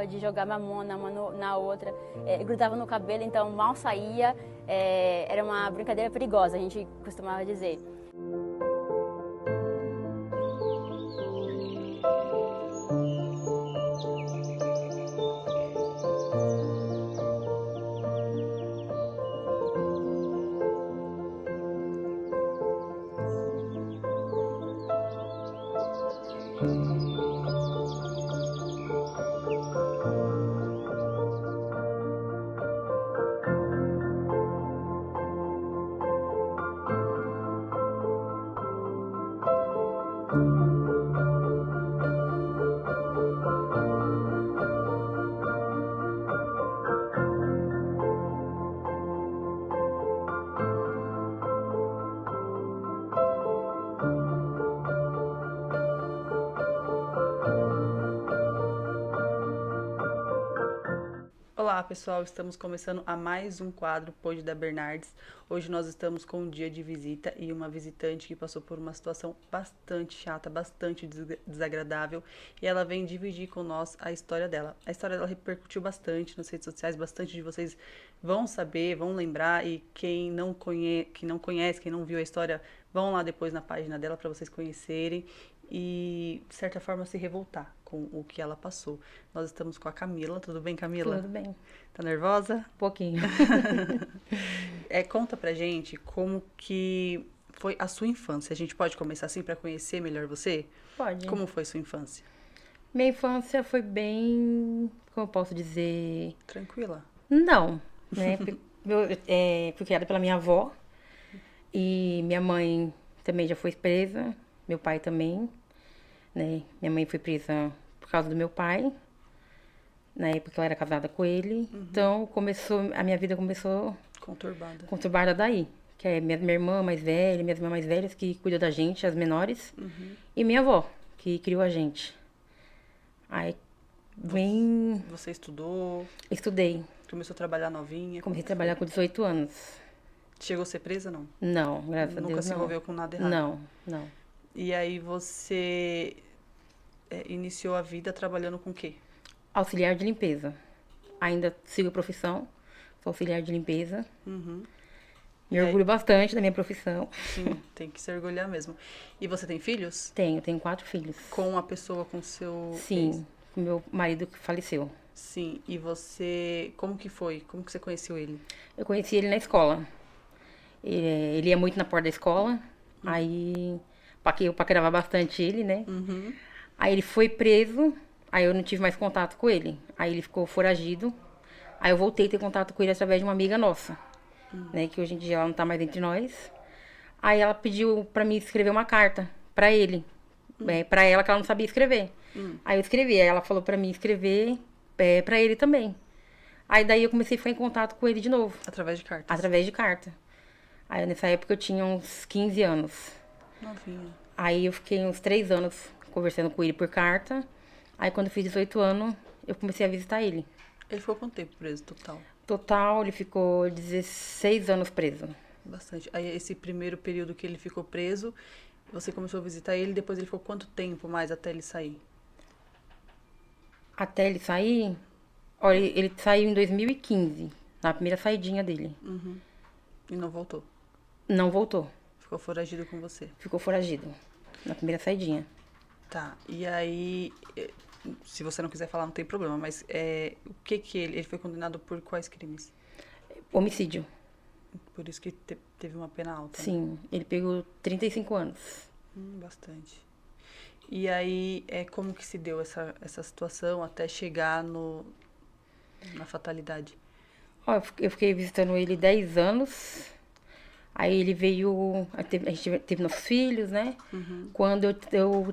brincava de jogar mamona uma na outra, grudava no cabelo, então mal saía. Era uma brincadeira perigosa, a gente costumava dizer. Olá pessoal, estamos começando a mais um quadro Pode da Bernardes. Hoje nós estamos com um dia de visita e uma visitante que passou por uma situação bastante chata, bastante desagradável, e ela vem dividir com nós a história dela. A história dela repercutiu bastante nas redes sociais, bastante de vocês vão saber, vão lembrar, e quem não conhece, quem não viu a história, vão lá depois na página dela para vocês conhecerem e, de certa forma, se revoltar com o que ela passou. Nós estamos com a Camila. Tudo bem, Camila? Tudo bem. Tá nervosa? Um pouquinho. Conta pra gente como que foi a sua infância. A gente pode começar assim pra conhecer melhor você? Pode. Como foi sua infância? Minha infância foi bem, como eu posso dizer... Tranquila? Não, né? Fui criada pela minha avó. E minha mãe também já foi presa. Meu pai também, né? Minha mãe foi presa por causa do meu pai, na época ela era casada com ele. Então, a minha vida começou conturbada daí. Que é minha irmã mais velha, minhas irmãs mais velhas que cuidam da gente, as menores. E minha avó, que criou a gente. Aí, Você estudou? Estudei. Começou a trabalhar novinha? Comecei a trabalhar com 18 anos. Chegou a ser presa, não? Não, graças a Deus, Nunca se envolveu com nada errado? Não. E aí você iniciou a vida trabalhando com o quê? Auxiliar de limpeza. Ainda sigo a profissão, sou auxiliar de limpeza. Me orgulho bastante da minha profissão. Sim, tem que se orgulhar mesmo. E você tem filhos? Tenho 4 filhos. Com a pessoa, com seu... Sim, com meu marido que faleceu. Sim, e você... Como que foi? Como que você conheceu ele? Eu conheci ele na escola. Ele ia muito na porta da escola, aí eu paquerava bastante ele, né? Aí ele foi preso, aí eu não tive mais contato com ele. Aí ele ficou foragido, aí eu voltei a ter contato com ele através de uma amiga nossa, né? Que hoje em dia ela não tá mais entre nós. Aí ela pediu pra mim escrever uma carta pra ele, pra ela, que ela não sabia escrever. Aí eu escrevi, aí ela falou pra mim escrever pra ele também. Aí daí eu comecei a ficar em contato com ele de novo. Através de cartas? Através de carta. Aí nessa época eu tinha uns 15 anos. Novinha. Aí eu fiquei uns 3 anos conversando com ele por carta. Aí quando eu fiz 18 anos, eu comecei a visitar ele. Ele ficou quanto tempo preso, total? Total, ele ficou 16 anos preso. Bastante. Aí esse primeiro período que ele ficou preso, você começou a visitar ele, depois ele ficou quanto tempo mais até ele sair? Até ele sair? Olha, ele saiu em 2015, na primeira saidinha dele. E não voltou? Não voltou. Ficou foragido com você? Ficou foragido, na primeira saidinha. Tá, e aí, se você não quiser falar, não tem problema, mas o que ele foi condenado por quais crimes? Homicídio. Por isso que teve uma pena alta, né? Sim, ele pegou 35 anos. Bastante. E aí, como que se deu essa situação até chegar na fatalidade? Ó, eu fiquei visitando ele 10 anos. Aí ele veio... A gente teve nossos filhos, né? Quando eu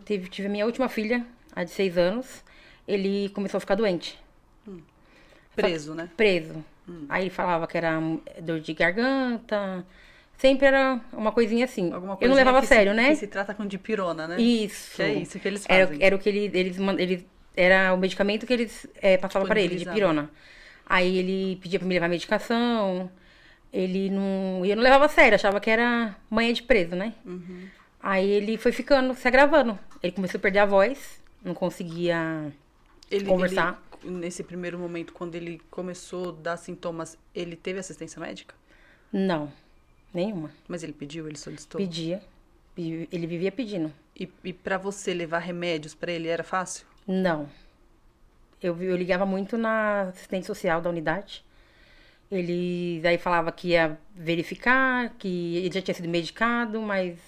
tive a minha última filha, a de 6 anos, ele começou a ficar doente. Preso, né? Preso. Aí ele falava que era dor de garganta. Sempre era uma coisinha assim. Eu não levava a sério, né? Que se trata com dipirona, né? Isso. Que é isso que eles fazem. Era o que era o medicamento que eles passavam para ele, dipirona. Aí ele pedia pra me levar medicação. Ele não... E eu não levava a sério, achava que era manha de preso, né? Aí ele foi ficando, se agravando. Ele começou a perder a voz, não conseguia conversar. nesse primeiro momento, quando ele começou a dar sintomas, ele teve assistência médica? Não, nenhuma. Mas ele pediu, ele solicitou? Pedia. Ele vivia pedindo. E pra você levar remédios pra ele era fácil? Não. Eu ligava muito na assistente social da unidade. Ele daí falava que ia verificar, que ele já tinha sido medicado, mas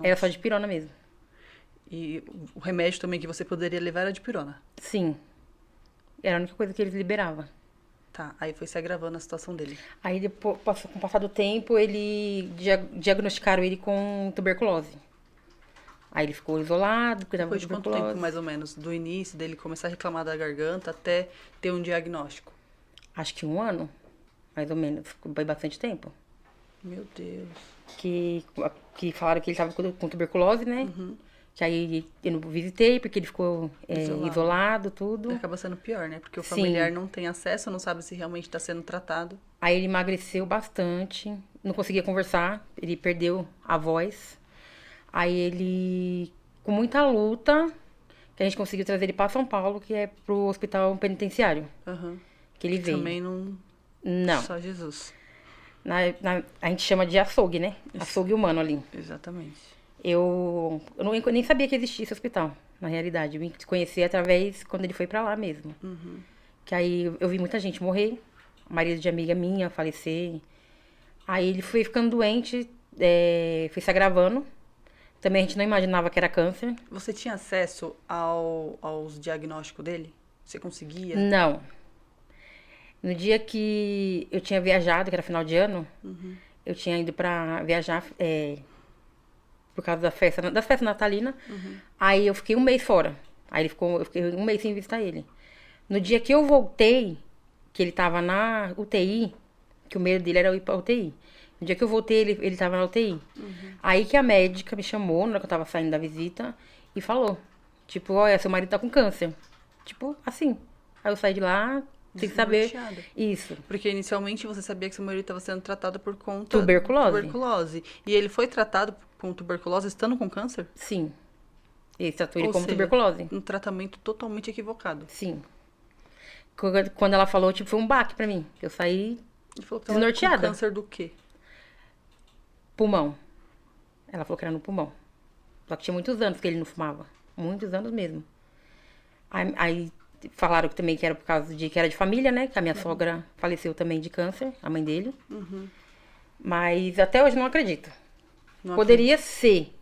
era só de pirona mesmo. E o remédio também que você poderia levar era de pirona? Sim. Era a única coisa que eles liberavam. Tá, aí foi se agravando a situação dele. Aí depois, com o passar do tempo, ele diagnosticaram ele com tuberculose. Aí ele ficou isolado, cuidava Depois de de quanto tuberculose. tempo, mais ou menos, do início dele começar a reclamar da garganta até ter um diagnóstico? Acho que 1 ano, mais ou menos. Foi bastante tempo. Meu Deus. Que falaram que ele estava com tuberculose, né? Que aí eu não visitei, porque ele ficou isolado, tudo. Acaba sendo pior, né? Porque o Sim. familiar não tem acesso, não sabe se realmente está sendo tratado. Aí ele emagreceu bastante, não conseguia conversar, ele perdeu a voz. Aí ele, com muita luta, que a gente conseguiu trazer ele para São Paulo, que é pro hospital penitenciário. Aham. Que ele veio. Também não... Não. Só Jesus. A gente chama de açougue, né? Açougue humano ali. Exatamente. Eu nem sabia que existia esse hospital, na realidade. Eu vim conhecer através quando ele foi pra lá mesmo. Que aí eu vi muita gente morrer, marido de amiga minha falecer. Aí ele foi ficando doente, foi se agravando. Também a gente não imaginava que era câncer. Você tinha acesso aos diagnósticos dele? Você conseguia? Não. No dia que eu tinha viajado, que era final de ano, eu tinha ido pra viajar por causa das festas natalinas. Aí eu fiquei 1 mês fora. Aí eu fiquei 1 mês sem visitar ele. No dia que eu voltei, que ele tava na UTI, que o medo dele era eu ir pra UTI. No dia que eu voltei, ele tava na UTI. Aí que a médica me chamou, na hora que eu tava saindo da visita, e falou, tipo, olha, seu marido tá com câncer. Tipo, assim. Aí eu saí de lá, sem saber. Desnorteada. Isso. Porque inicialmente você sabia que seu marido estava sendo tratado por conta... Tuberculose. E ele foi tratado com tuberculose estando com câncer? Sim. Ele tratou ele Ou como seja, tuberculose. Um tratamento totalmente equivocado. Sim. Quando ela falou, tipo, foi um baque pra mim. Eu saí Ele falou que tava desnorteada. com câncer do quê? Pulmão. Ela falou que era no pulmão. Só que tinha muitos anos que ele não fumava. Muitos anos mesmo. Aí falaram que também que era por causa de que era de família, né? Que a minha sogra faleceu também de câncer, a mãe dele. Mas até hoje não acredito. Não Poderia ser, acredito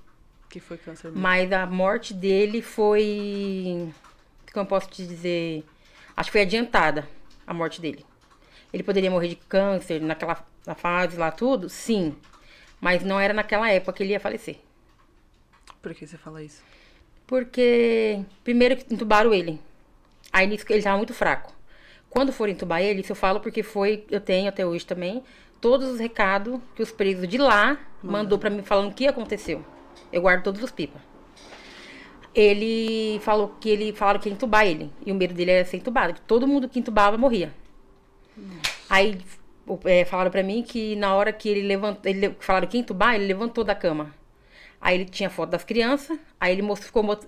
que foi câncer mesmo. mas a morte dele foi... O que eu posso te dizer? Acho que foi adiantada a morte dele. Ele poderia morrer de câncer na fase lá, tudo? Sim. Mas não era naquela época que ele ia falecer. Por que você fala isso? Porque, primeiro que entubaram ele. Aí nisso ele tava muito fraco. Quando for entubar ele, isso eu falo porque eu tenho até hoje também, todos os recados que os presos de lá mandou pra mim falando o que aconteceu. Eu guardo todos os pipas. Falaram que ia entubar ele. E o medo dele era ser entubado. Que todo mundo que entubava morria. Aí falaram pra mim que na hora que ele levantou, falaram que ia entubar, ele levantou da cama. Aí ele tinha foto das crianças, aí ele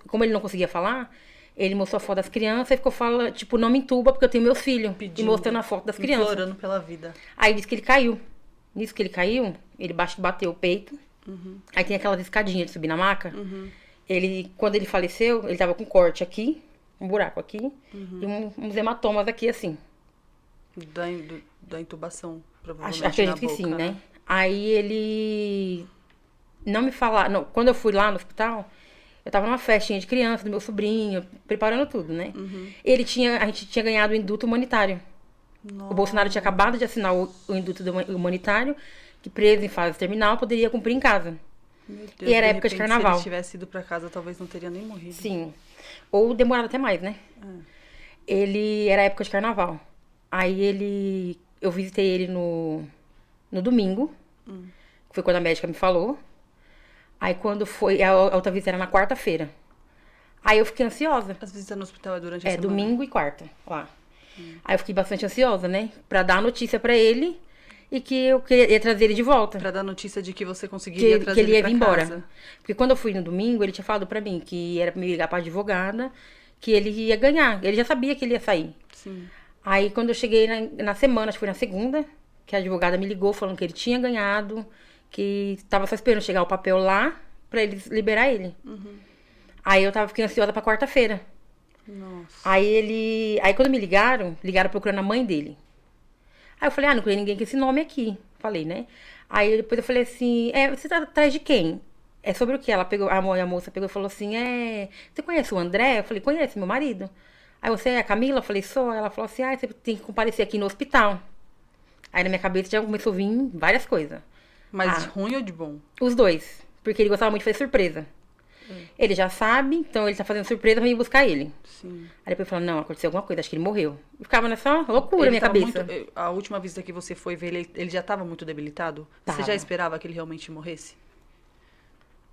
como ele não conseguia falar, ele mostrou a foto das crianças e ficou falando, tipo, não me entuba porque eu tenho meus filhos. E mostrando a foto das crianças. Implorando pela vida. Aí disse que ele caiu. Nisso que ele caiu, ele bateu o peito. Aí tem aquelas escadinhas de subir na maca. Quando ele faleceu, ele tava com corte aqui, um buraco aqui, e uns hematomas aqui, assim. Da intubação, provavelmente. Acredito que sim, né? Aí ele não me falava. Não, quando eu fui lá no hospital, eu tava numa festinha de criança do meu sobrinho, preparando tudo, né? A gente tinha ganhado o induto humanitário. Nossa. O Bolsonaro tinha acabado de assinar o induto humanitário, que preso em fase terminal poderia cumprir em casa. Meu Deus, E era época de carnaval. Se ele tivesse ido pra casa, talvez não teria nem morrido. Sim. Ou demorado até mais, né? Era época de carnaval. Aí eu visitei ele no domingo, que foi quando a médica me falou. Aí quando foi, a outra visita era na quarta-feira. Aí eu fiquei ansiosa. As visitas no hospital é durante a semana? Domingo e quarta, lá. Aí eu fiquei bastante ansiosa, né? Pra dar a notícia pra ele e que eu queria trazer ele de volta. Pra dar notícia de que você conseguiria trazer Que ele ia pra vir embora. casa. Porque quando eu fui no domingo, ele tinha falado pra mim que era pra me ligar pra advogada, que ele ia ganhar. Ele já sabia que ele ia sair. Sim. Aí, quando eu cheguei na semana, acho que foi na segunda, que a advogada me ligou falando que ele tinha ganhado, que tava só esperando chegar o papel lá pra eles liberar ele. Aí eu fiquei ansiosa pra quarta-feira. Nossa. Aí quando me ligaram procurando a mãe dele. Aí eu falei, não conheço ninguém com esse nome aqui. Falei, né? Aí depois eu falei assim, você tá atrás de quem? É sobre o quê? Ela pegou, a moça pegou e falou assim, você conhece o André? Eu falei, conheço, meu marido. Aí você é a Camila? Eu falei, sou. Ela falou assim, você tem que comparecer aqui no hospital. Aí na minha cabeça já começou a vir várias coisas. Mas de ruim ou de bom? Os dois. Porque ele gostava muito de fazer surpresa. Ele já sabe, então ele tá fazendo surpresa pra ir buscar ele. Sim. Aí depois falou, não, aconteceu alguma coisa, acho que ele morreu. E ficava nessa loucura na minha cabeça. A última visita que você foi ver ele já tava muito debilitado? Tava. Você já esperava que ele realmente morresse?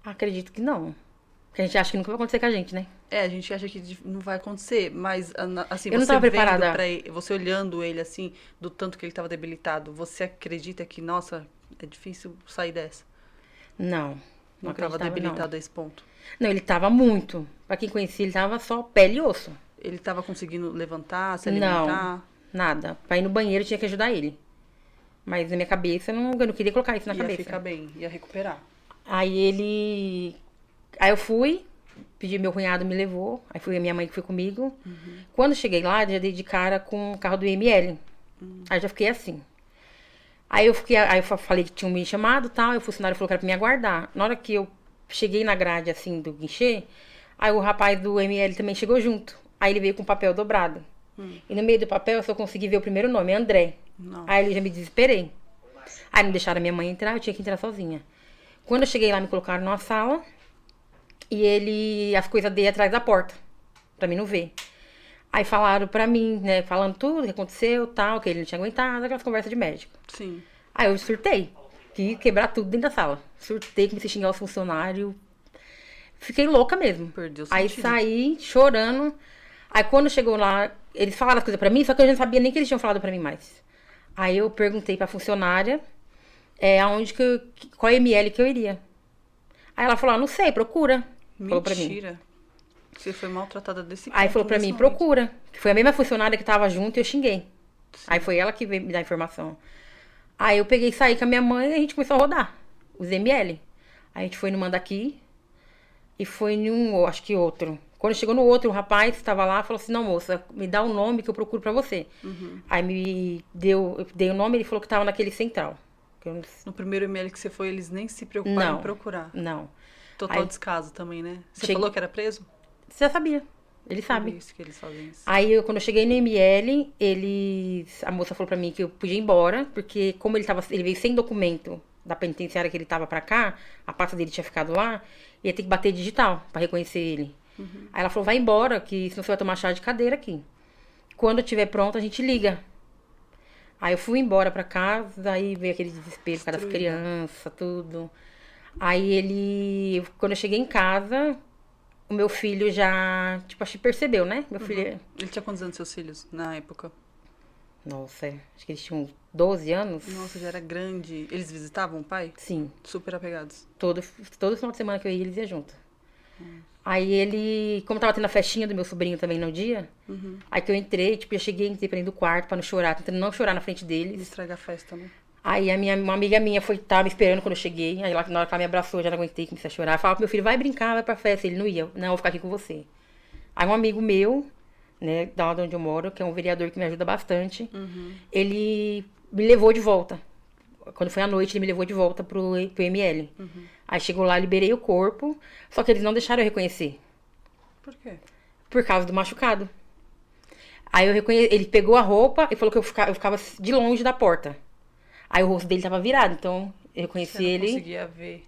Acredito que não. Porque a gente acha que nunca vai acontecer com a gente, né? A gente acha que não vai acontecer, mas assim, Eu não você tava vendo preparada. pra ele, você olhando ele assim, do tanto que ele tava debilitado, você acredita que, nossa, é difícil sair dessa? Não. Não tava acreditava, debilitado a esse ponto. Não, ele tava muito. Pra quem conhecia, ele tava só pele e osso. Ele tava conseguindo levantar, se alimentar? Não, nada. Pra ir no banheiro, eu tinha que ajudar ele. Mas na minha cabeça, eu não queria colocar isso na Ia cabeça. ficar bem, ia recuperar. Aí eu fui, pedi, meu cunhado me levou. Aí foi a minha mãe que foi comigo. Quando eu cheguei lá, eu já dei de cara com o carro do IML. Aí eu já fiquei assim. Aí eu falei que tinham me chamado e tal. E o funcionário falou que era pra me aguardar. Na hora que eu cheguei na grade, assim, do guichê, aí o rapaz do ML também chegou junto. Aí ele veio com o papel dobrado. E no meio do papel eu só consegui ver o primeiro nome, André. Nossa. Aí eu já me desesperei. Aí não deixaram a minha mãe entrar, eu tinha que entrar sozinha. Quando eu cheguei lá, me colocaram numa sala. E as coisas dele atrás da porta. Pra mim não ver. Aí falaram pra mim, né, falando tudo o que aconteceu, tal, que ele não tinha aguentado, aquelas conversas de médico. Sim. Aí eu surtei. Quis quebrar tudo dentro da sala. Surtei, comecei a xingar os funcionários. Fiquei louca mesmo. Perdeu o Aí sentido. saí chorando. Aí quando chegou lá, eles falaram as coisas pra mim, só que eu já não sabia nem que eles tinham falado pra mim mais. Aí eu perguntei pra funcionária qual ML que eu iria. Aí ela falou, não sei, procura. Falou pra mim. Mentira. Você foi maltratada desse ponto. Aí falou pra nesse mim, momento. procura. Que foi a mesma funcionária que tava junto e eu xinguei. Aí foi ela que veio me dar a informação. Aí eu peguei e saí com a minha mãe e a gente começou a rodar os ML. Aí a gente foi no Mandaqui e foi num, acho que outro. Quando chegou no outro, o rapaz que estava lá falou assim, não, moça, me dá o nome que eu procuro pra você. Aí eu dei o nome e ele falou que tava naquele central. Que eu não... No primeiro ML que você foi, eles nem se preocuparam em procurar. Não. Total Aí- descaso também, né? Você Cheguei- falou que era preso? Você já sabia. Ele Por sabe. isso que eles fazem isso. Aí, quando eu cheguei no ML, a moça falou pra mim que eu podia ir embora, porque como ele veio sem documento da penitenciária que ele tava pra cá, a pasta dele tinha ficado lá, ia ter que bater digital pra reconhecer ele. Aí ela falou, vai embora, que senão você vai tomar chá de cadeira aqui. Quando eu estiver pronta, a gente liga. Aí eu fui embora pra casa, aí veio aquele desespero por causa das Destruída. crianças, tudo. Aí quando eu cheguei em casa, o meu filho já, tipo, acho que percebeu, né? Meu filho, Ele tinha quantos anos, seus filhos, na época? nossa, acho que eles tinham uns 12 anos. Nossa, já era grande. Eles visitavam o pai? Sim, Super apegados. todo final de semana que eu ia, eles iam junto. Aí ele, como tava tendo a festinha do meu sobrinho também no dia, aí que eu entrei, tipo, eu cheguei, entrei pra dentro do quarto pra não chorar, tentando não chorar na frente E deles. estragar a festa, né? Aí uma amiga minha tava me esperando quando eu cheguei, aí na hora que ela me abraçou, eu já não aguentei, comecei a chorar. Falava pro meu filho, vai brincar, vai pra festa. Ele não ia, não, eu vou ficar aqui com você. Aí um amigo meu, né, da onde eu moro, que é um vereador que me ajuda bastante, ele me levou de volta. Quando foi à noite, ele me levou de volta pro ML. Aí chegou lá, liberei o corpo, só que eles não deixaram eu reconhecer, Por quê? por causa do machucado. Aí ele pegou a roupa e falou que eu ficava de longe da porta. Aí o rosto dele tava virado, então eu reconheci Você não ele. conseguia ver.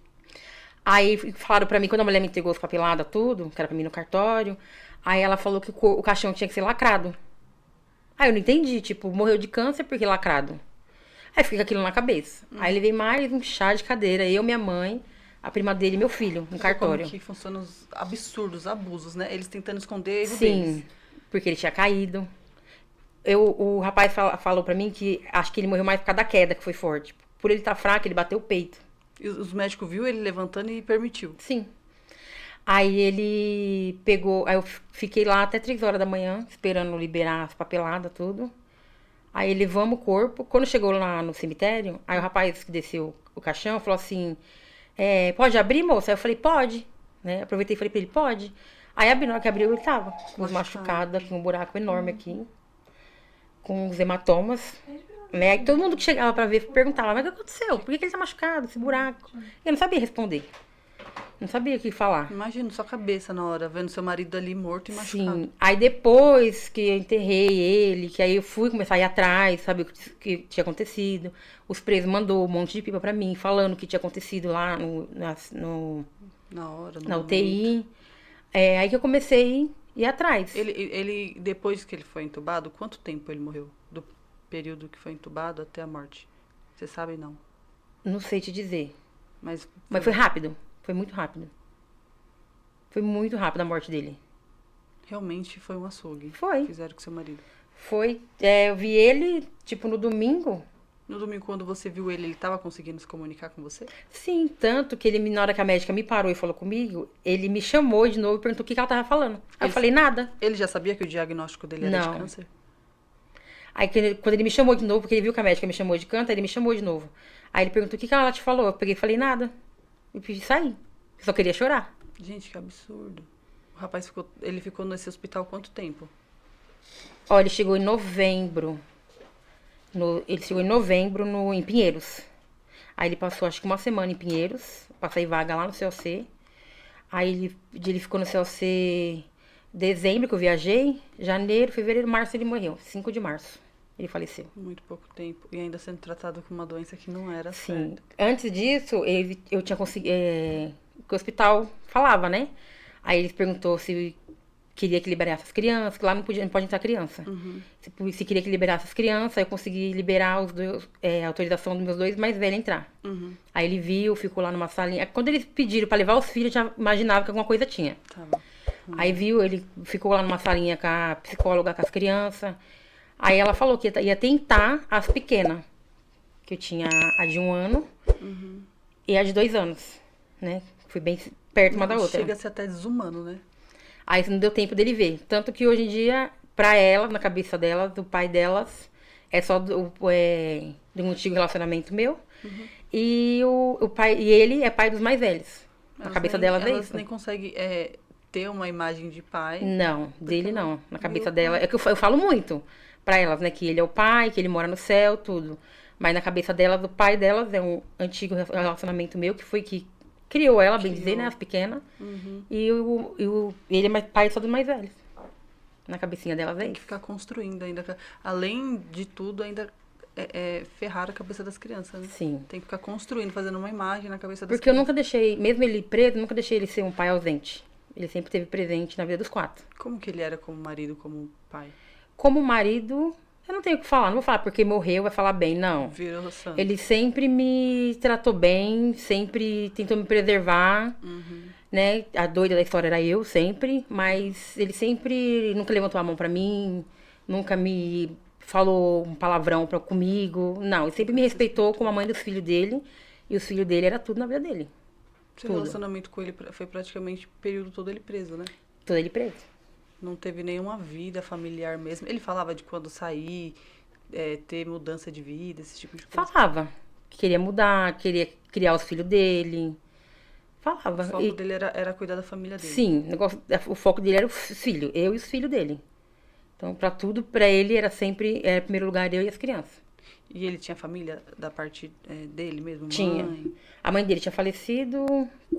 Aí falaram pra mim, quando a mulher me entregou as papeladas, tudo, que era pra mim no cartório, aí ela falou que o caixão tinha que ser lacrado. Aí eu não entendi, tipo, morreu de câncer porque lacrado. Aí fica aquilo na cabeça. Aí levei mais um chá de cadeira, eu, minha mãe, a prima dele e meu filho, no cartório. Como que funcionam os absurdos, abusos, né? Eles tentando esconder erro Sim, deles. porque ele tinha caído. O rapaz falou pra mim que acho que ele morreu mais por causa da queda, que foi forte. Por ele estar fraco, ele bateu o peito. E os médicos viu ele levantando e permitiu. Sim. Aí ele pegou, aí eu fiquei lá até 3 horas da manhã, esperando liberar as papeladas, tudo. Aí levamos o corpo. Quando chegou lá no cemitério, aí o rapaz que desceu o caixão falou assim, pode abrir, moça? Aí eu falei, pode. Né? Aproveitei e falei pra ele, pode. Aí abriu, na hora que abriu, ele tava com os machucados, com um buraco enorme aqui, com os hematomas. Né? Aí todo mundo que chegava pra ver perguntava, mas o que aconteceu? Por que ele tá machucado, esse buraco? Eu não sabia responder. Não sabia o que falar. Imagina sua cabeça na hora, vendo seu marido ali morto e machucado. Sim. Aí depois que eu enterrei ele, que aí eu fui começar a ir atrás, saber o que tinha acontecido. Os presos mandou um monte de pipa pra mim, falando o que tinha acontecido lá Na hora, no na momento. UTI. Aí que eu comecei a ir atrás. Ele, depois que ele foi entubado, quanto tempo ele morreu? Do período que foi entubado até a morte? Você sabe, não? Não sei te dizer. Mas Mas foi rápido. Foi muito rápido. Foi muito rápido a morte dele. realmente foi um açougue. Foi. Fizeram com seu marido. Foi. Eu vi ele, tipo, no domingo. No domingo, quando você viu ele estava conseguindo se comunicar com você? Sim, tanto que ele, na hora que a médica me parou e falou comigo, ele me chamou de novo e perguntou o que ela tava falando. Aí eu falei, nada. Ele já sabia que o diagnóstico dele era Não. de câncer? Aí quando ele me chamou de novo, porque ele viu que a médica me chamou de canto, aí ele me chamou de novo. Aí ele perguntou o que ela te falou. Eu peguei e falei, nada. E pedi sair. Eu só queria chorar. Gente, que absurdo. O rapaz ficou nesse hospital quanto tempo? Ó, ele chegou em novembro. Ele chegou em novembro em Pinheiros. Aí ele passou acho que uma semana em Pinheiros. Passei vaga lá no CLC. Aí ele ficou no CLC dezembro, que eu viajei. Janeiro, fevereiro, março ele morreu. 5 de março ele faleceu. Muito pouco tempo. E ainda sendo tratado com uma doença que não era Sim. certa. Antes disso, eu tinha conseguido. Que o hospital falava, né? Aí ele perguntou se queria que liberasse as crianças, que lá não pode entrar criança. Se queria que liberasse as crianças, aí eu consegui liberar a autorização dos meus 2 mais velhos entrar. Aí ele viu, ficou lá numa salinha. Quando eles pediram pra levar os filhos, eu já imaginava que alguma coisa tinha. Tá bom. Aí viu, ele ficou lá numa salinha com a psicóloga, com as crianças. Aí ela falou que ia tentar as pequenas. Que eu tinha a de 1 ano e a de 2 anos, né? Fui bem perto uma da outra. Chega a ser até desumano, né? Aí não deu tempo dele ver. Tanto que hoje em dia, pra ela, na cabeça delas, o pai delas é só de um antigo relacionamento meu. E o pai, e ele é pai dos mais velhos. Na cabeça delas é Elas isso. nem conseguem ter uma imagem de pai. Não, dele não. Na cabeça dela. É que eu falo muito pra elas, né? Que ele é o pai, que ele mora no céu, tudo. Mas na cabeça delas, o pai delas é um antigo relacionamento meu, que foi que criou ela, bem dizer, né? As pequenas. E ele é pai só dos mais velhos. Na cabecinha delas é Tem que isso. ficar construindo ainda. Além de tudo, ainda ferrar a cabeça das crianças, né? Sim. Tem que ficar construindo, fazendo uma imagem na cabeça das Porque eu crianças. nunca deixei, mesmo ele preso, nunca deixei ele ser um pai ausente. Ele sempre esteve presente na vida dos 4. Como que ele era como marido, como pai? Como marido, eu não tenho o que falar. Não vou falar porque morreu, vai falar bem, não. Virou santo. Ele sempre me tratou bem, sempre tentou me preservar, né? A doida da história era eu, sempre. Mas ele sempre nunca levantou a mão pra mim, nunca me falou um palavrão comigo. Não, ele sempre me respeitou como a mãe dos filhos dele. E os filhos dele era tudo na vida dele. Seu tudo. relacionamento com ele foi praticamente o período todo ele preso, né? Todo ele preso. Não teve nenhuma vida familiar mesmo. Ele falava de quando sair, ter mudança de vida, esse tipo de coisa. Falava que queria mudar, queria criar os filhos dele. Falava. O foco dele era cuidar da família dele. Sim, o foco dele era os filhos, eu e os filhos dele. Então, pra tudo, pra ele era sempre, em primeiro lugar, eu e as crianças. E ele tinha família da parte dele mesmo? Tinha. Mãe? A mãe dele tinha falecido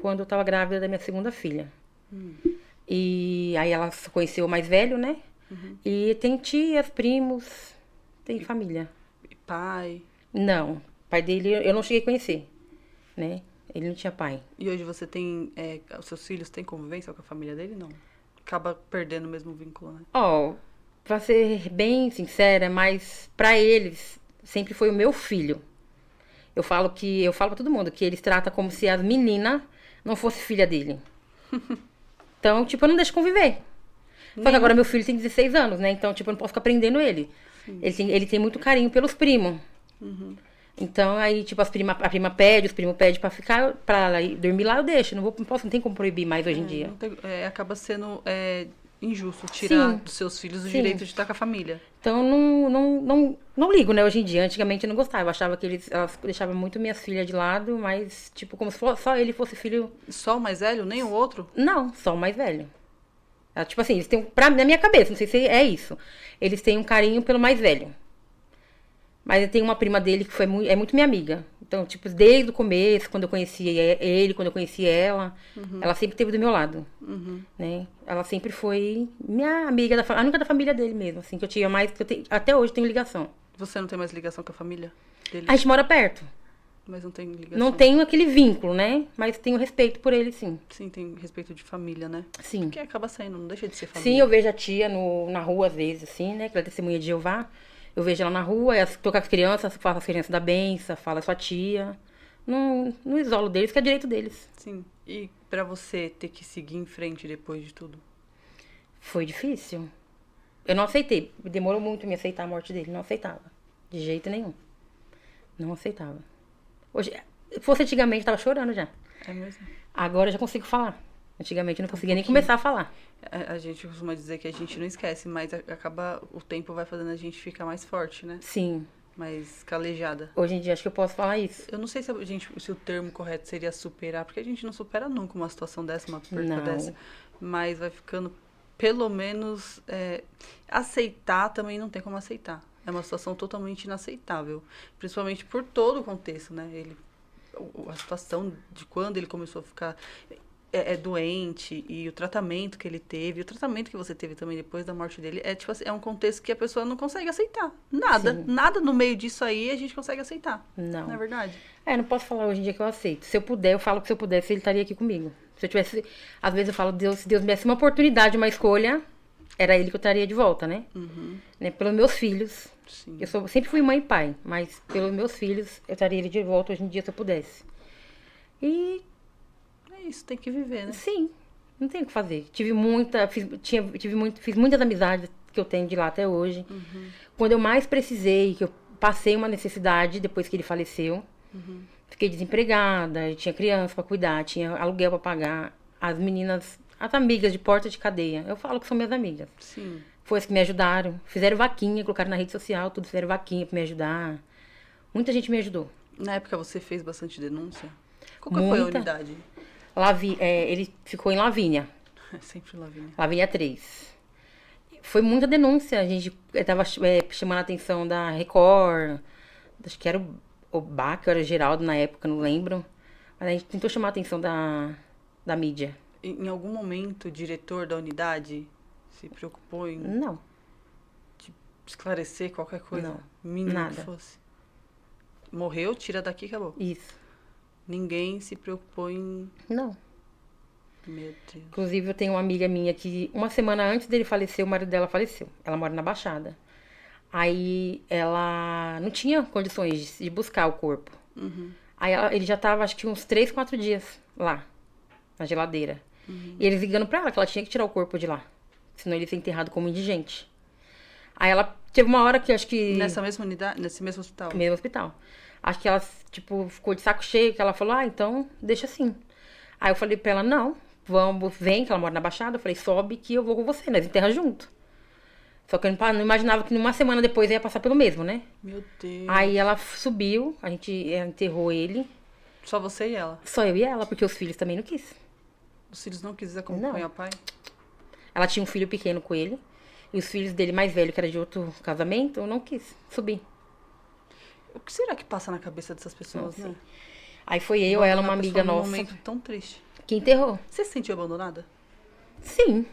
quando eu tava grávida da minha segunda filha. E aí ela conheceu o mais velho, né? E tem tias, primos, tem família. E pai? Não, o pai dele eu não cheguei a conhecer, né? Ele não tinha pai. E hoje você tem... os seus filhos têm convivência com a família dele? Não. Acaba perdendo o mesmo vínculo, né? Ó, pra ser bem sincera, mas pra eles sempre foi o meu filho. Eu falo pra todo mundo que eles tratam como se as meninas não fosse filha dele. Então, tipo, eu não deixo conviver. Só que agora meu filho tem 16 anos, né? Então, tipo, eu não posso ficar prendendo ele. Ele tem muito carinho pelos primos. Então, aí, tipo, a prima pede, os primos pedem pra ficar, pra ela ir dormir lá, eu deixo. Não tem como proibir mais hoje em dia. Acaba sendo injusto tirar Sim. dos seus filhos o Sim. direito de estar com a família. Então, não ligo, né, hoje em dia. Antigamente eu não gostava. Eu achava que elas deixavam muito minhas filhas de lado, mas, tipo, como se só ele fosse filho. Só o mais velho, nem o outro? Não, só o mais velho. Tipo assim, eles têm, na minha cabeça, não sei se é isso. Eles têm um carinho pelo mais velho. Mas tem uma prima dele que é muito minha amiga. Então, tipo, desde o começo, quando eu conheci ele, quando eu conheci ela, ela sempre esteve do meu lado, né? Ela sempre foi minha amiga, a única da família dele mesmo, assim, que eu tinha mais, até hoje tenho ligação. Você não tem mais ligação com a família dele? A gente mora perto. Mas não tem ligação? Não tenho aquele vínculo, né? Mas tenho respeito por ele, sim. Sim, tem respeito de família, né? Sim. Porque acaba saindo, não deixa de ser família. Sim, eu vejo a tia na rua às vezes, assim, né? Que ela é testemunha de Jeová. Eu vejo ela na rua, tô com as crianças, falo as crianças da benção, falo a sua tia. Não isolo deles, que é direito deles. Sim. E pra você ter que seguir em frente depois de tudo? Foi difícil. Eu não aceitei. Demorou muito me aceitar a morte dele. Não aceitava. De jeito nenhum. Não aceitava. Hoje, se fosse antigamente, eu tava chorando já. É mesmo? Agora eu já consigo falar. Antigamente eu não conseguia nem começar a falar. A gente costuma dizer que a gente não esquece, mas o tempo vai fazendo a gente ficar mais forte, né? Sim. Mais calejada. Hoje em dia acho que eu posso falar isso. Eu não sei se se o termo correto seria superar, porque a gente não supera nunca uma situação dessa, uma perda dessa. Mas vai ficando, pelo menos, aceitar também não tem como aceitar. É uma situação totalmente inaceitável. Principalmente por todo o contexto, né? A situação de quando ele começou a ficar doente e o tratamento que ele teve, o tratamento que você teve também depois da morte dele, tipo assim, é um contexto que a pessoa não consegue aceitar. Nada no meio disso aí a gente consegue aceitar. Não é verdade? Não posso falar hoje em dia que eu aceito. Se eu puder, eu falo que se eu pudesse, ele estaria aqui comigo. Se eu tivesse, às vezes eu falo, se Deus me desse uma oportunidade, uma escolha, era ele que eu estaria de volta, né? Né? Pelos meus filhos. Sim. Eu sempre fui mãe e pai, mas pelos meus filhos, eu estaria ele de volta hoje em dia se eu pudesse. E isso, tem que viver, né? Sim, não tem o que fazer. Fiz muitas amizades que eu tenho de lá até hoje. Quando eu mais precisei, que eu passei uma necessidade depois que ele faleceu, fiquei desempregada, eu tinha criança pra cuidar, tinha aluguel pra pagar. As meninas, as amigas de porta de cadeia, eu falo que são minhas amigas. Sim. Foi as que me ajudaram, fizeram vaquinha, colocaram na rede social, tudo fizeram vaquinha pra me ajudar. Muita gente me ajudou. Na época você fez bastante denúncia? Qual que foi a unidade? Ele ficou em Lavínia. Sempre Lavínia. Lavínia 3. Foi muita denúncia. A gente tava chamando a atenção da Record. Acho que era o Bac, era o Geraldo na época, não lembro. Mas a gente tentou chamar a atenção da mídia. Em algum momento, o diretor da unidade se preocupou em... Não. De esclarecer qualquer coisa? Não. Mínimo Nada. que fosse? Morreu, tira daqui e acabou. Isso. Ninguém se preocupou em... Não. Meu Deus. Inclusive, eu tenho uma amiga minha que, uma semana antes dele falecer, o marido dela faleceu. Ela mora na Baixada. Aí, ela não tinha condições de buscar o corpo. Aí, ele já tava, acho que uns 3, 4 dias lá, na geladeira. E eles ligando pra ela que ela tinha que tirar o corpo de lá. Senão ele ia ser enterrado como indigente. Aí, ela teve uma hora que, acho que... Nessa mesma unidade? Nesse mesmo hospital? Mesmo hospital. Acho que ela, tipo, ficou de saco cheio, que ela falou, então, deixa assim. Aí eu falei pra ela, não, vem, que ela mora na Baixada. Eu falei, sobe que eu vou com você, nós enterra junto. Só que eu não imaginava que numa semana depois ia passar pelo mesmo, né? Meu Deus. Aí ela subiu, a gente enterrou ele. Só você e ela? Só eu e ela, porque os filhos também não quis. Os filhos não quiseram acompanhar o pai? Ela tinha um filho pequeno com ele. E os filhos dele mais velho, que era de outro casamento, eu não quis subir. O que será que passa na cabeça dessas pessoas, né? Aí foi eu, ela, uma amiga nossa. Um momento tão triste. Que enterrou. Você se sentiu abandonada? Sim.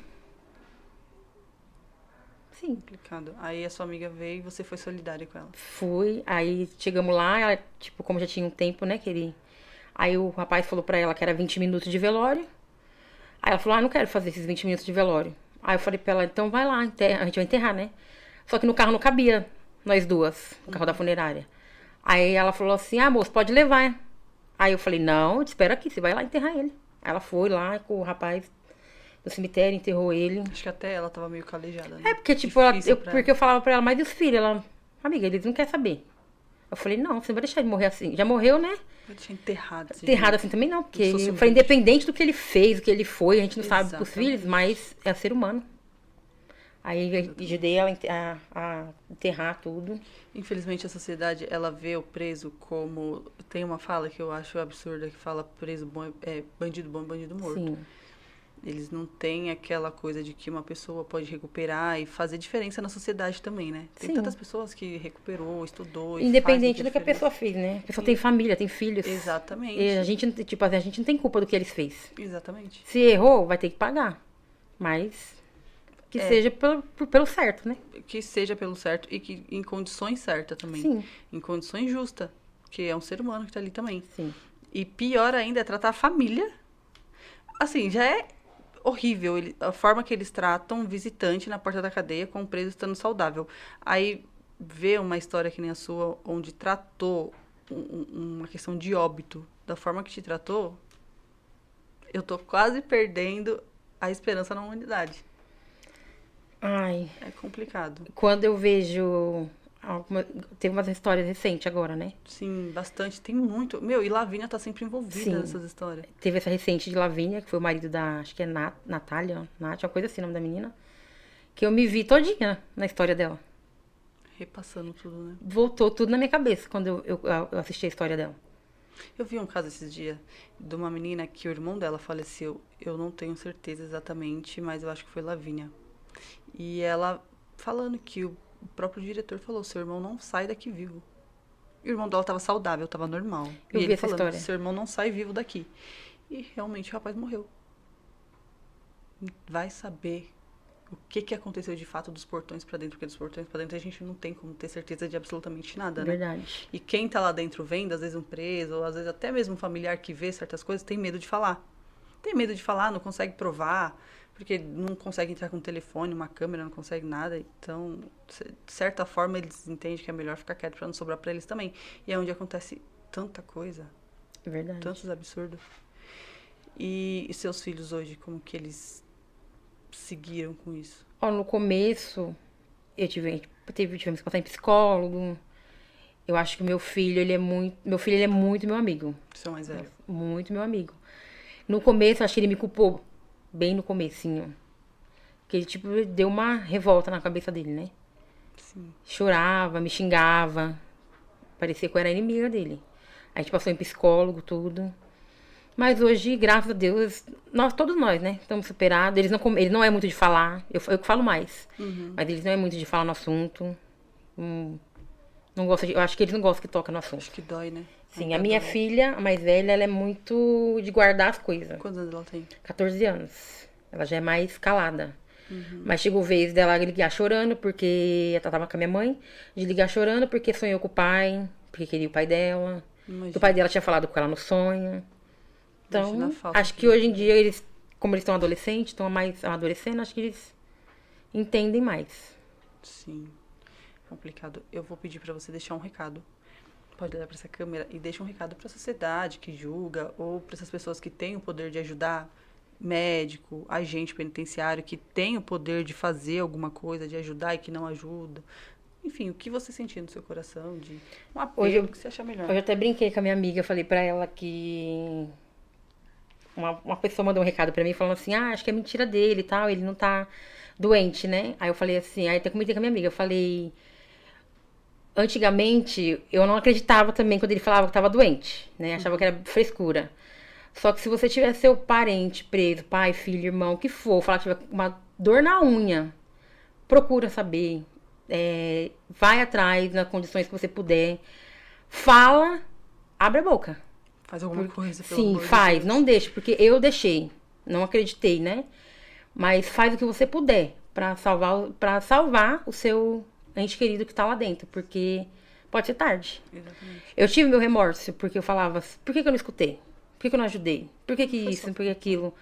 Sim. Complicado. Aí a sua amiga veio e você foi solidária com ela. Fui. Aí chegamos lá, ela, tipo, como já tinha um tempo, né, que ele... Aí o rapaz falou pra ela que era 20 minutos de velório. Aí ela falou, não quero fazer esses 20 minutos de velório. Aí eu falei pra ela, então vai lá, a gente vai enterrar, né? Só que no carro não cabia nós duas, no carro da funerária. Aí ela falou assim, moço, pode levar. Aí eu falei, não, te espero aqui, você vai lá enterrar ele. Aí ela foi lá com o rapaz do cemitério, enterrou ele. Acho que até ela tava meio calejada, né? Porque, tipo, porque eu falava pra ela, mas e os filhos? Ela, amiga, eles não querem saber. Eu falei, não, você não vai deixar ele morrer assim. Já morreu, né? Vai deixar enterrado. Enterrado assim também não, porque eu Socialmente. falei, independente do que ele fez, do que ele foi, a gente não sabe pros Exatamente. filhos, mas é ser humano. Aí eu ajudei ela a enterrar tudo. Infelizmente, a sociedade, ela vê o preso como... Tem uma fala que eu acho absurda, que fala preso bom bandido bom, bandido morto. Sim. Eles não têm aquela coisa de que uma pessoa pode recuperar e fazer diferença na sociedade também, né? Tem Sim. tantas pessoas que recuperou, estudou e Independente faz do que a diferença. pessoa fez, né? A pessoa tem família, tem filhos. Exatamente. E a gente, tipo, a gente não tem culpa do que eles fez. Exatamente. Se errou, vai ter que pagar. Mas que seja pelo certo, né? Que seja pelo certo e que em condições certas também. Sim. Em condições justas. Que é um ser humano que tá ali também. Sim. E pior ainda é tratar a família. Assim, já é horrível a forma que eles tratam um visitante na porta da cadeia com o preso estando saudável. Aí, ver uma história que nem a sua, onde tratou uma questão de óbito da forma que te tratou, eu tô quase perdendo a esperança na humanidade. Ai, É complicado. quando eu vejo... Teve umas histórias recentes agora, né? Sim, bastante. Tem muito. Meu, e Lavínia tá sempre envolvida Sim. nessas histórias. Teve essa recente de Lavínia, que foi o marido da... Acho que é Natália, Nath, uma coisa assim, o nome da menina. Que eu me vi todinha na história dela. Repassando tudo, né? Voltou tudo na minha cabeça quando eu assisti a história dela. Eu vi um caso esses dias de uma menina que o irmão dela faleceu. Eu não tenho certeza exatamente, mas eu acho que foi Lavínia. E ela falando que o próprio diretor falou, seu irmão não sai daqui vivo. E o irmão dela tava saudável, tava normal. Eu e vi ele essa falando, história. seu irmão não sai vivo daqui. E realmente o rapaz morreu. Vai saber o que aconteceu de fato dos portões pra dentro, porque dos portões pra dentro a gente não tem como ter certeza de absolutamente nada, né? Verdade. E quem tá lá dentro vendo, às vezes um preso, ou às vezes até mesmo um familiar que vê certas coisas, tem medo de falar. Tem medo de falar, não consegue provar, porque não consegue entrar com um telefone, uma câmera, não consegue nada. Então, de certa forma, eles entendem que é melhor ficar quieto pra não sobrar pra eles também. E é onde acontece tanta coisa, Verdade. tantos absurdos. E seus filhos hoje, como que eles seguiram com isso? Ó, no começo, tivemos que passar em psicólogo. Eu acho que meu filho, ele é muito meu amigo. Seu mais velho? Muito meu amigo. No começo, eu acho que ele me culpou. Bem no comecinho. Que ele, tipo, deu uma revolta na cabeça dele, né? Sim. Chorava, me xingava. Parecia que eu era inimiga dele. A gente passou em psicólogo, tudo. Mas hoje, graças a Deus, todos nós, né? Estamos superados. Ele não é muito de falar. Eu que falo mais. Mas eles não é muito de falar no assunto. Não gosta eu acho que eles não gostam que toca no assunto. Acho que dói, né? Sim, Ainda a minha dói. filha, a mais velha, ela é muito de guardar as coisas. Quantos anos ela tem? 14 anos. Ela já é mais calada. Mas chegou vez dela ligar chorando, porque ela tava com a minha mãe. De ligar chorando porque sonhou com o pai, porque queria o pai dela. Imagina. Que o pai dela tinha falado com ela no sonho. Imagina Então, a falta acho que que hoje em dia, como eles estão adolescentes, estão mais amadurecendo, acho que eles entendem mais. Sim. Complicado. Eu vou pedir pra você deixar um recado. Pode olhar pra essa câmera e deixa um recado pra sociedade que julga ou pra essas pessoas que têm o poder de ajudar, médico, agente penitenciário, que tem o poder de fazer alguma coisa, de ajudar e que não ajuda. Enfim, o que você sentir no seu coração, de um apelo, o que você achar melhor. Eu até brinquei com a minha amiga, falei pra ela que uma pessoa mandou um recado pra mim falando assim, acho que é mentira dele e tal, ele não tá doente, né? Aí eu falei assim, aí até comentei com a minha amiga, eu falei, antigamente eu não acreditava também quando ele falava que tava doente, né? Achava que era frescura. Só que se você tiver seu parente preso, pai, filho, irmão, o que for, falar que tiver uma dor na unha, procura saber, vai atrás nas condições que você puder, fala, abre a boca. Faz alguma coisa, pelo Sim, amor de faz, Deus. não deixe, porque eu deixei, não acreditei, né? Mas faz o que você puder pra salvar o seu ente querido que tá lá dentro, porque pode ser tarde. Exatamente. Eu tive meu remorso, porque eu falava, por que eu não escutei? Por que eu não ajudei? Por que isso? Por que aquilo?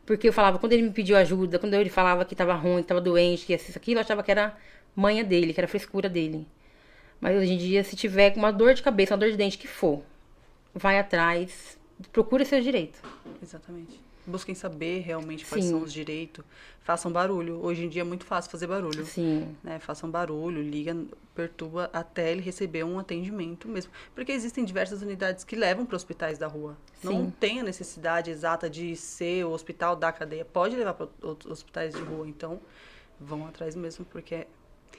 Porque eu falava, quando ele me pediu ajuda, quando ele falava que tava ruim, que tava doente, que isso, aquilo, eu achava que era manha dele, que era frescura dele. Mas hoje em dia, se tiver com uma dor de cabeça, uma dor de dente, que for, vai atrás, procura seus direitos. Exatamente. busquem saber realmente quais Sim. são os direitos, façam barulho. Hoje em dia é muito fácil fazer barulho. Sim. Né? Façam barulho, liga, perturba até ele receber um atendimento mesmo. Porque existem diversas unidades que levam para hospitais da rua. Não Sim. tem a necessidade exata de ser o hospital da cadeia. Pode levar para outros hospitais de rua. Então, vão atrás mesmo, porque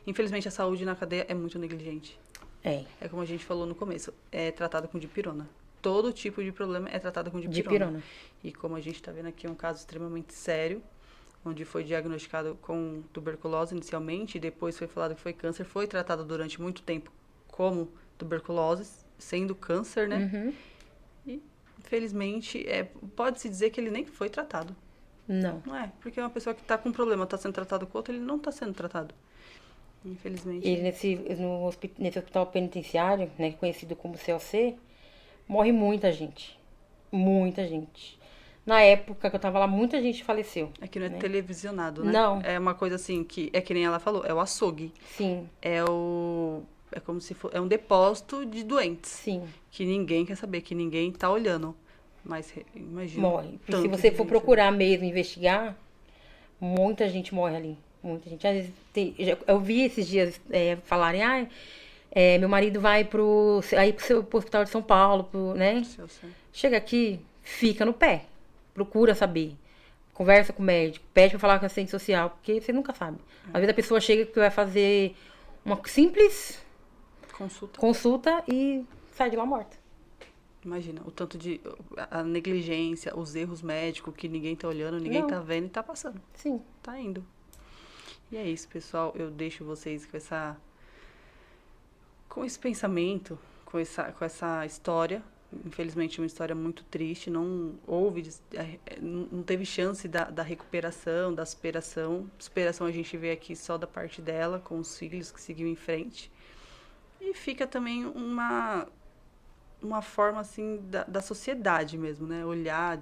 infelizmente a saúde na cadeia é muito negligente. É. É como a gente falou no começo, é tratada com dipirona. Todo tipo de problema é tratado com dipirona. Dipirona. E como a gente está vendo aqui, é um caso extremamente sério, onde foi diagnosticado com tuberculose inicialmente, e depois foi falado que foi câncer, foi tratado durante muito tempo como tuberculose, sendo câncer, né? Uhum. E, infelizmente, pode-se dizer que ele nem foi tratado. Não. Não é? Porque uma pessoa que está com um problema está sendo tratado com outro, ele não está sendo tratado. Infelizmente. E nesse hospital penitenciário, né, conhecido como CLC, morre muita gente. Muita gente. Na época que eu tava lá, muita gente faleceu. É que não é né? televisionado, né? Não. É uma coisa assim, que é que nem ela falou, é o açougue. Sim, É como se fosse, é um depósito de doentes. sim. Que ninguém quer saber, que ninguém tá olhando. Mas imagina. Morre. E se tanto você de for gente, procurar mesmo, investigar, muita gente morre ali. Muita gente. Às vezes eu vi esses dias falarem, meu marido vai pro hospital de São Paulo, né? Se eu sei. Chega aqui, fica no pé. Procura saber. Conversa com o médico, pede pra falar com a assistente social, porque você nunca sabe. Às vezes a pessoa chega que vai fazer uma simples consulta e sai de lá morta. Imagina, o tanto de a negligência, os erros médicos que ninguém tá olhando, ninguém Não. tá vendo e tá passando. Sim. Tá indo. E é isso, pessoal. Eu deixo vocês com esse pensamento, com essa história. Infelizmente, uma história muito triste. Não teve chance da recuperação, da superação. Superação a gente vê aqui só da parte dela, com os filhos que seguiu em frente. E fica também uma forma, assim, da sociedade mesmo, né? Olhar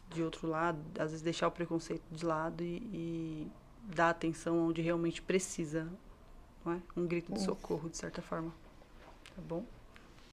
de outro lado, às vezes deixar o preconceito de lado e dar atenção onde realmente precisa, não é? Um grito de socorro, de certa forma. Tá bom?